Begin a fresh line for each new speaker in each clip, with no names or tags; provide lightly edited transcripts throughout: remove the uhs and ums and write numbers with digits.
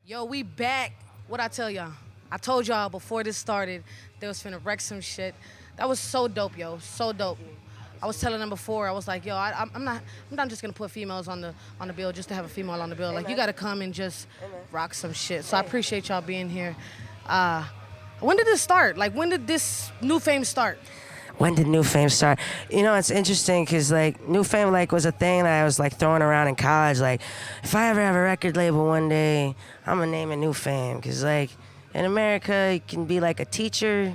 Yo, we back. What I tell y'all? I told y'all before this started, they was finna wreck some shit. That was so dope, yo. So dope. I was telling them before. I was like, yo, I'm not just gonna put females on the bill just to have a female on the bill. Like, you gotta come and just rock some shit. So I appreciate y'all being here. When did this start? Like, when did this new fame start?
When did New Fame start? You know, it's interesting because, like, New Fame, like, was a thing that I was, like, throwing around in college. Like, if I ever have a record label one day, I'm going to name it New Fame. Because, like, in America, you can be, like, a teacher,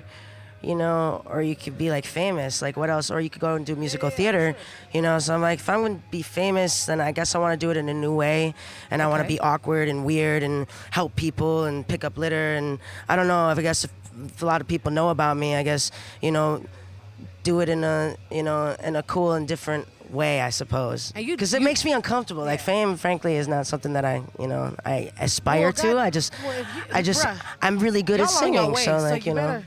you know, or you could be, like, famous. Like, what else? Or you could go and do musical theater, you know. So I'm like, if I'm going to be famous, then I guess I want to do it in a new way. And I want to be awkward and weird and help people and pick up litter. And I don't know, I guess if a lot of people know about me, I guess, you know, do it in a cool and different way, I suppose. Because it makes me uncomfortable. Like, fame, frankly, is not something that I aspire to. I'm really good at singing, so like, you know.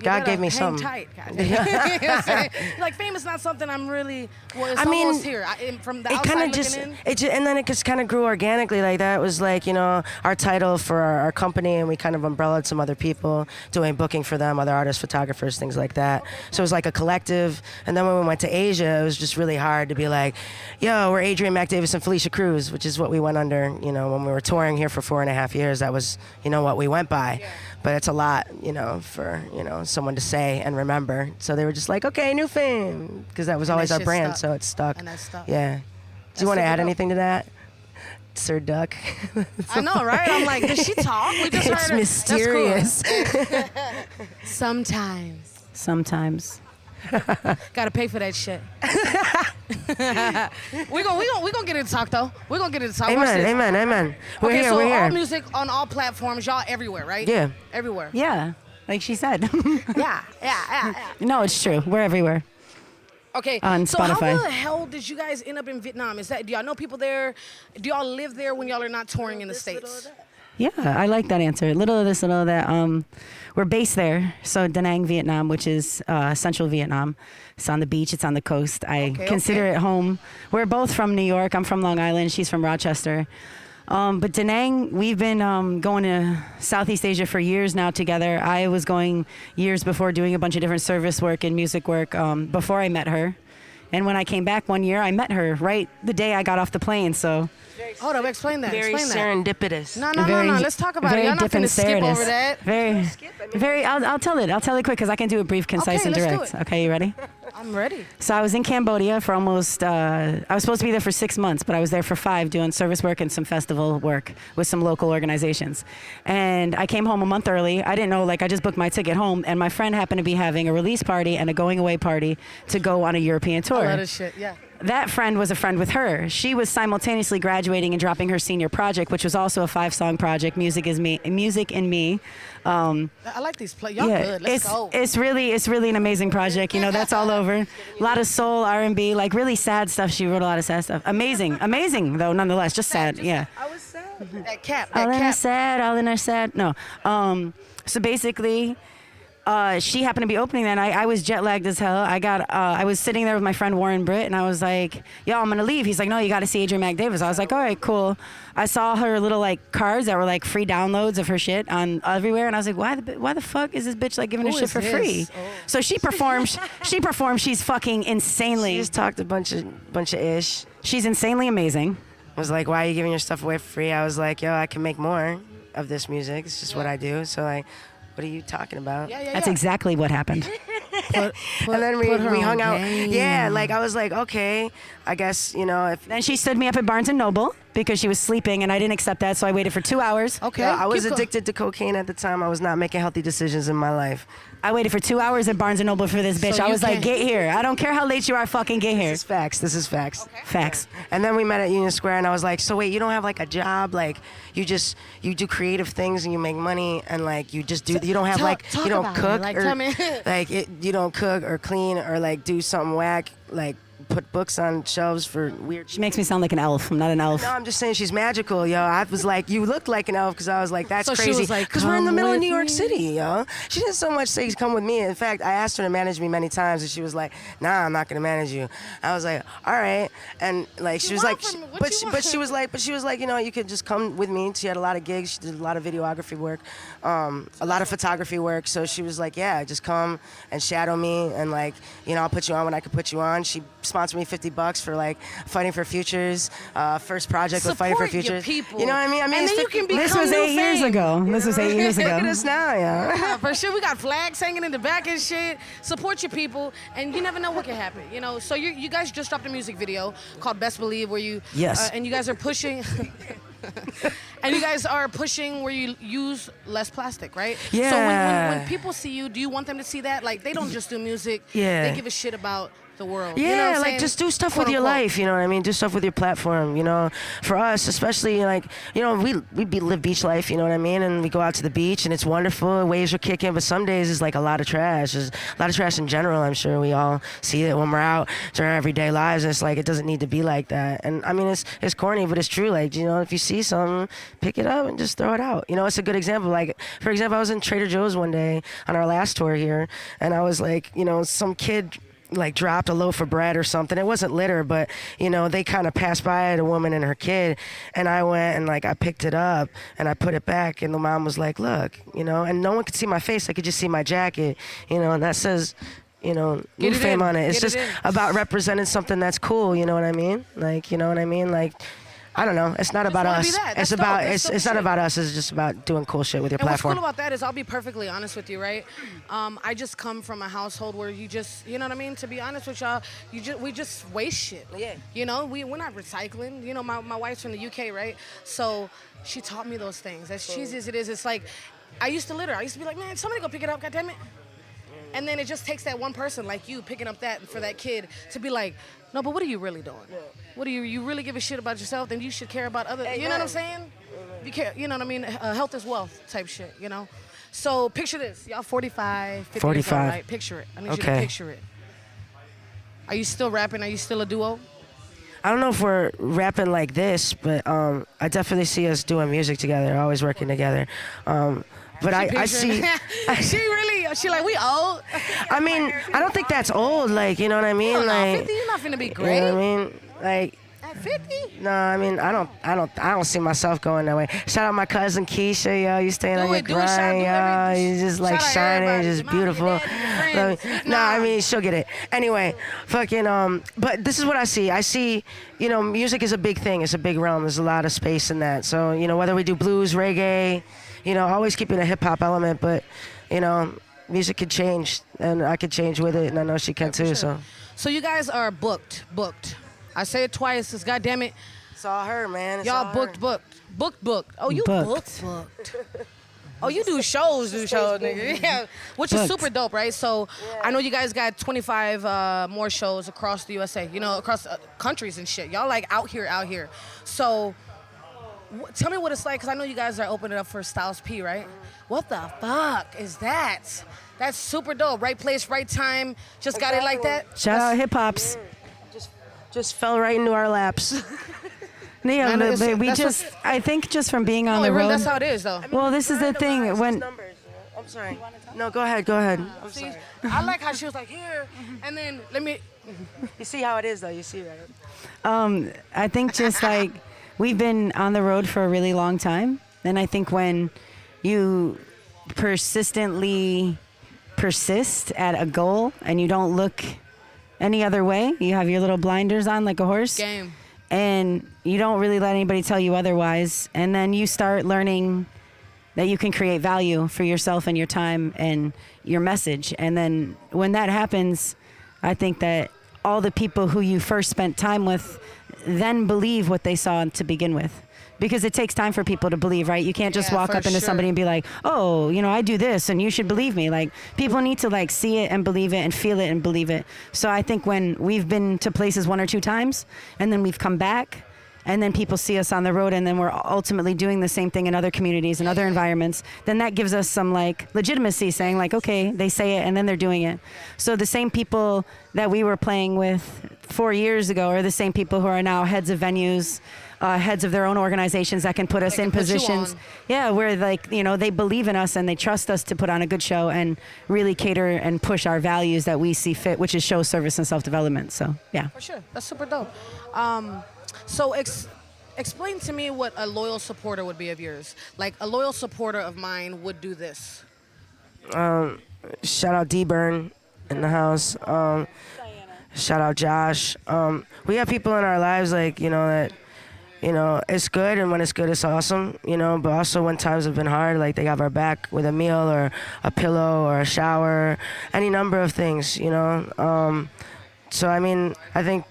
God gave me something.
Tight, you know what I'm saying? Like, fame is not something I'm really. Well, it's almost here. From the outside looking in.
And then it just kind of grew organically. Like, that was like, you know, our title for our company, and we kind of umbrellaed some other people doing booking for them, other artists, photographers, things like that. So it was like a collective. And then when we went to Asia, it was just really hard to be like, yo, we're Adrian, mack-Davis, and Felicia Cruz, which is what we went under, you know, when we were touring here for 4.5 years. That was, you know, what we went by. Yeah. But it's a lot, you know, for, you know, someone to say and remember. So they were just like, okay, New Fame, because that was always our brand, so it's stuck.
And that's stuck.
Yeah. Do you want to add anything to that, Sir Duck?
I know, right? I'm like, does she talk? We just
it's
heard
mysterious.
Cool. Sometimes. Gotta pay for that shit. we gonna get into talk though. We're gonna get into talk.
Amen. We're here.
All music on all platforms, y'all everywhere, right?
Yeah.
Everywhere.
Yeah, like she said.
Yeah.
No, it's true. We're everywhere.
Okay.
On
so
Spotify.
how the hell did you guys end up in Vietnam? Do y'all know people there? Do y'all live there when y'all are not touring in the States?
Yeah, I like that answer. Little of this, little of that. We're based there, so Da Nang, Vietnam, which is central Vietnam. It's on the beach. It's on the coast. I consider it home. We're both from New York. I'm from Long Island. She's from Rochester. But Da Nang, we've been going to Southeast Asia for years now together. I was going years before, doing a bunch of different service work and music work before I met her. And when I came back one year, I met her right the day I got off the plane. So.
Hold up, explain that.
Very serendipitous.
No. Let's talk about it. I'm not gonna skip over that.
I'll tell it quick because I can do it brief, concise, and direct.
Let's do it.
Okay, you ready?
I'm ready.
So I was in Cambodia for almost, I was supposed to be there for 6 months, but I was there for 5 doing service work and some festival work with some local organizations. And I came home a month early. I didn't know, like, I just booked my ticket home, and my friend happened to be having a release party and a going away party to go on a European tour.
I love this shit, yeah.
That friend was a friend with her. She was simultaneously graduating and dropping her senior project, which was also a 5-song project, Music in Me.
I like these plays. Y'all good. Let's go.
It's really an amazing project. You know, that's all over. A lot of soul, R&B, like really sad stuff. She wrote a lot of sad stuff. Amazing though, nonetheless. Just sad, yeah.
I was sad. That cap.
All in her sad. No. So basically, she happened to be opening that night. I was jet lagged as hell. I was sitting there with my friend Warren Britt, and I was like, yo, I'm gonna leave. He's like, no, you gotta see Adrian mack-Davis. I was like, all right, cool. I saw her little like cards that were like free downloads of her shit on everywhere, and I was like, why the fuck is this bitch like giving her shit for free? Oh. So she performed. She's fucking insanely.
She just talked a bunch of ish.
She's insanely amazing.
I was like, why are you giving your stuff away for free? I was like, yo, I can make more of this music. It's just what I do. So like, what are you talking about?
That's exactly what happened.
And then we hung out. Yeah, like I was like, okay, I guess, you know.
Then she stood me up at Barnes & Noble because she was sleeping, and I didn't accept that, so I waited for 2 hours.
Okay.
Yeah, I was addicted to cocaine at the time. I was not making healthy decisions in my life.
I waited for 2 hours at Barnes & Noble for this bitch. I was like, get here. I don't care how late you are, fucking get here.
This is facts.
Okay.
Facts.
And then we met at Union Square, and I was like, so wait, you don't have like a job? Like, you do creative things and you make money, and like you just do, you don't have you don't cook, or like you don't cook or clean or like do something whack, like put books on shelves for weird.
She makes me sound like an elf. I'm not an elf.
No, I'm just saying she's magical, yo. I was like, you look like an elf, because I was like, that's
So she
crazy.
was like,
Because we're in the
"Come
middle of
with
New York
me."
City, yo. She didn't so much say, come with me. In fact, I asked her to manage me many times, and she was like, nah, I'm not gonna manage you. I was like, all right. And like, she was like, she was like, you know, you could just come with me. She had a lot of gigs. She did a lot of videography work, a lot of photography work. So she was like, yeah, just come and shadow me, and like, you know, I'll put you on when I can put you on. She sponsored me $50 for like Fighting for Futures, first project with Fighting for
Support your
Futures.
people.
You know what I mean? I mean,
And
it's
then you
50
can be-
This
become
was
new
8 years
fame.
ago. This was 8 years
Look
ago.
at us now, yeah.
Yeah, for sure, we got flags hanging in the back and shit. Support your people, and you never know what can happen. You know, so you guys just dropped a music video called "Best Believe," where you
Yes.
and you guys are pushing. And you guys are pushing where you use less plastic, right? So when people see you, do you want them to see that? Like, they don't just do music.
Yeah.
They give a shit about the world.
Yeah,
You know what I'm
like
saying?
just do stuff
Quote,
with your
unquote.
life, you know what I mean? Do stuff with your platform, you know. For us, especially like, you know, we live beach life, you know what I mean? And we go out to the beach and it's wonderful, waves are kicking, but some days it's like a lot of trash. There's a lot of trash in general. I'm sure we all see it when we're out during our everyday lives. And it's like, it doesn't need to be like that. And I mean, it's corny, but it's true. Like, you know, if you see something, pick it up and just throw it out. You know, it's a good example. Like, for example, I was in Trader Joe's one day on our last tour here, and I was like, you know, some kid like dropped a loaf of bread or something. It wasn't litter, but you know, they kind of passed by a woman and her kid, and I went and like I picked it up and I put it back, and the mom was like, look, you know, and no one could see my face. I could just see my jacket, you know, and that says, you know, New
Get it
Fame
in.
on it. It's
Get
just
it in.
about representing something that's cool, you know what I mean? Like, you know what I mean? Like, I don't know. It's not about
wanna be
us.
that.
It's
That's
about
dope. That's
it's
dope
not
shit.
about us. It's just about doing cool shit with your
And what's
platform.
cool about that is, I'll be perfectly honest with you, right? I just come from a household where you just, you know what I mean? To be honest with y'all, we just waste shit.
Yeah.
You know, we're not recycling. You know, my wife's from the UK, right? So she taught me those things. As cheesy as it is, it's like, I used to litter. I used to be like, man, somebody go pick it up, goddammit. And then it just takes that one person like you picking up that for that kid to be like, no, but what are you really doing? What do you really give a shit about yourself? Then you should care about other. You know what I'm saying? You care. You know what I mean? Health is wealth type shit. You know. So picture this, y'all 45, 50 years old,
45.
right? Picture it. I need you to
Okay.
picture it. Are you still rapping? Are you still a duo?
I don't know if we're rapping like this, but I definitely see us doing music together, always working together. But I see.
She like, we old.
I mean, I don't think that's old. Like, you know what I mean?
Hell no,
Like,
50, you're not finna be
you
great.
know what I mean? Like,
At 50?
no, I mean, I don't see myself going that way. Shout out my cousin Keisha, yo. You staying on your
Do it, shout,
grind,
do
yo.
everything.
You just like
Shout out
shining,
everybody,
just
your mom, your
beautiful.
dad, your friends.
No, I
Nah.
mean, she'll get it. Anyway, fucking, but this is what I see. I see, you know, music is a big thing. It's a big realm. There's a lot of space in that. So, you know, whether we do blues, reggae, you know, always keeping a hip hop element, but, you know, music could change, and I could change with it, and I know she can too.
sure. So you guys are booked. I say it twice, because goddamn it,
It's all her, man. It's all
y'all
her.
booked. Oh, you
Booked.
booked. Oh, you do shows, nigga. Yeah, which is
Booked.
super dope, right? So I know you guys got 25 more shows across the USA, you know, across countries and shit. Y'all like out here. So tell me what it's like, because I know you guys are opening up for Styles P, right? What the fuck is that? That's super dope. Right place, right time. Just got it like that.
Shout out hip hops.
Just fell right into our laps.
Yeah,
I know,
but we
that's
just, I think just from being on
No,
the
really,
road.
that's how it is, though.
Well, this is the thing. When
I'm sorry. No, go ahead. I'm
See,
sorry.
I like how she was like, here, and then let me.
You see how it is, though. You see, right?
I think just like we've been on the road for a really long time. And I think when you persistently persist at a goal and you don't look any other way, you have your little blinders on like a horse.
Game.
And you don't really let anybody tell you otherwise. And then you start learning that you can create value for yourself and your time and your message. And then when that happens, I think that all the people who you first spent time with then believe what they saw to begin with. Because it takes time for people to believe, right? You can't just
Yeah,
walk
for
up into
sure.
somebody and be like, oh, you know, I do this and you should believe me. Like, people need to like see it and believe it and feel it and believe it. So I think when we've been to places one or two times and then we've come back and then people see us on the road, and then we're ultimately doing the same thing in other communities and other environments, then that gives us some like legitimacy, saying like, okay, they say it and then they're doing it. So the same people that we were playing with 4 years ago are the same people who are now heads of venues, heads of their own organizations that can put us in positions, where like, you know, they believe in us and they trust us to put on a good show and really cater and push our values that we see fit, which is show, service, and self-development. So yeah,
for sure, that's super dope. So explain to me what a loyal supporter would be of yours. Like a loyal supporter of mine would do this.
Shout out D-Burn in the house. Shout out Josh. We have people in our lives, like, you know, that, you know, it's good, and when it's good, it's awesome, you know, but also when times have been hard, like they have our back with a meal or a pillow or a shower, any number of things, you know. So, I mean, I think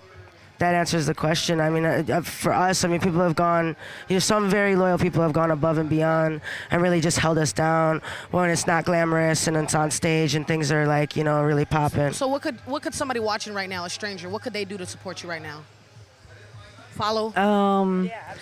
that answers the question. I mean, for us, I mean, people have gone, you know, some very loyal people have gone above and beyond and really just held us down when it's not glamorous and it's on stage and things are like, you know, really popping.
So what could somebody watching right now, a stranger, what could they do to support you right now? Follow?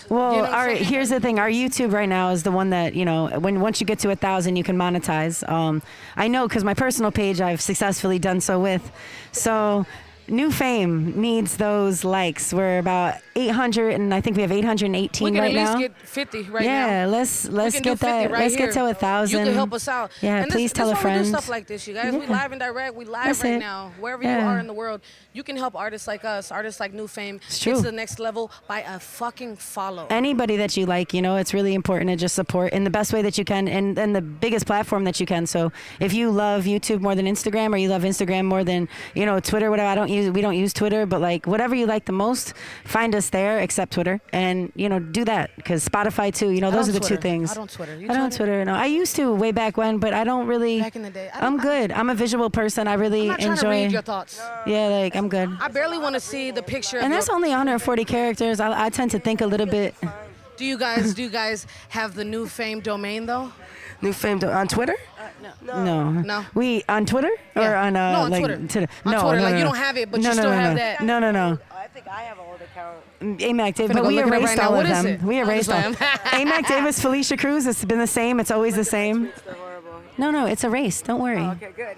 Well, here's the thing. Our YouTube right now is the one that, you know, once you get to 1,000, you can monetize. I know because my personal page I've successfully done so with. So New Fame needs those likes. We're about 800, and I think we have 818 right now.
We can at least get 50 right now.
Yeah, let's get that. Let's get to 1,000.
You can help us out.
Yeah,
and
please tell a friend.
We do stuff like this, you guys. We live and direct. We live right now. Wherever you are in the world, you can help artists like us, artists like New Fame, get to the next level by a fucking follow.
Anybody that you like, you know, it's really important to just support in the best way that you can, and the biggest platform that you can. So if you love YouTube more than Instagram, or you love Instagram more than, you know, Twitter, whatever. We don't use Twitter, but like whatever you like the most, find us there, except Twitter, and, you know, do that, because Spotify too, you know, those are the two things.
I don't Twitter.
I don't Twitter. No, I used to way back when, but I don't really.
Back in the day.
I'm good. I'm a visual person. I really
I'm not trying
enjoy.
to read your thoughts.
Yeah, like I'm good.
I barely want to see the picture.
And that's only 140 characters. I tend to think a little bit.
Do you guys have the New Fame domain though?
New Fame on Twitter?
No. We on Twitter or on
on
like
Twitter.
No,
on Twitter,
no,
like
no.
you don't have it, but
no,
you still have that.
No.
I think I have an old account.
mack-davis,
Finna
but
go
we
look it up
erased
right now.
all
What
of
is
them.
it?
We erased all. mack-davis, Felicia Cruz. It's been the same. It's always the same. No, it's erased. Don't worry.
Okay, good.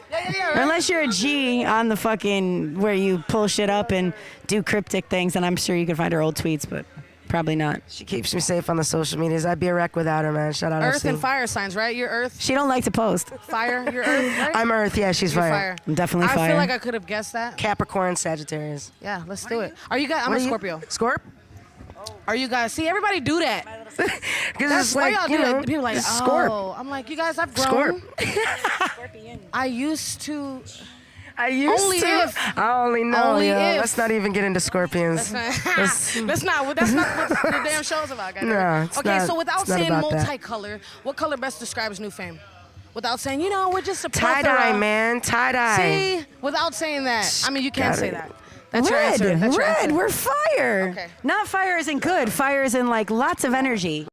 Unless you're a G on the fucking where you pull shit up and do cryptic things, and I'm sure you can find her old tweets, but probably not.
She keeps me safe on the social medias. I'd be a wreck without her, man. Shout out
Earth
FC.
and fire signs, right? You're Earth.
She don't like to post.
Fire. You're Earth, right?
I'm Earth. Yeah, she's
You're
fire.
I'm definitely
I
fire.
feel like I could have guessed that.
Capricorn, Sagittarius.
Yeah, let's do it. Are you guys? I'm a Scorpio.
Scorp?
Are you guys? See, everybody do that.
Because
That's
it's
why
like,
y'all
you
do
know,
that. People are like,
it's
oh.
Scorp.
I'm like, you guys, I've grown.
Scorp.
I used to.
I used
Only
to.
if.
I only know.
Only
Yeah.
if.
Let's not even get into scorpions.
That's not what the damn show's about, guys.
No, it's
okay,
not-
so without
it's not
saying
about that.
multicolor, what color best describes New Fame? Without saying, you know, we're just a plethora.
Tie-dye, man. Tie-dye.
See, without saying that, I mean, you can't
Got
say
it.
that. That's your answer.
Red.
That's your answer.
We're fire.
Okay.
Not fire isn't good. Fire is in like lots of energy.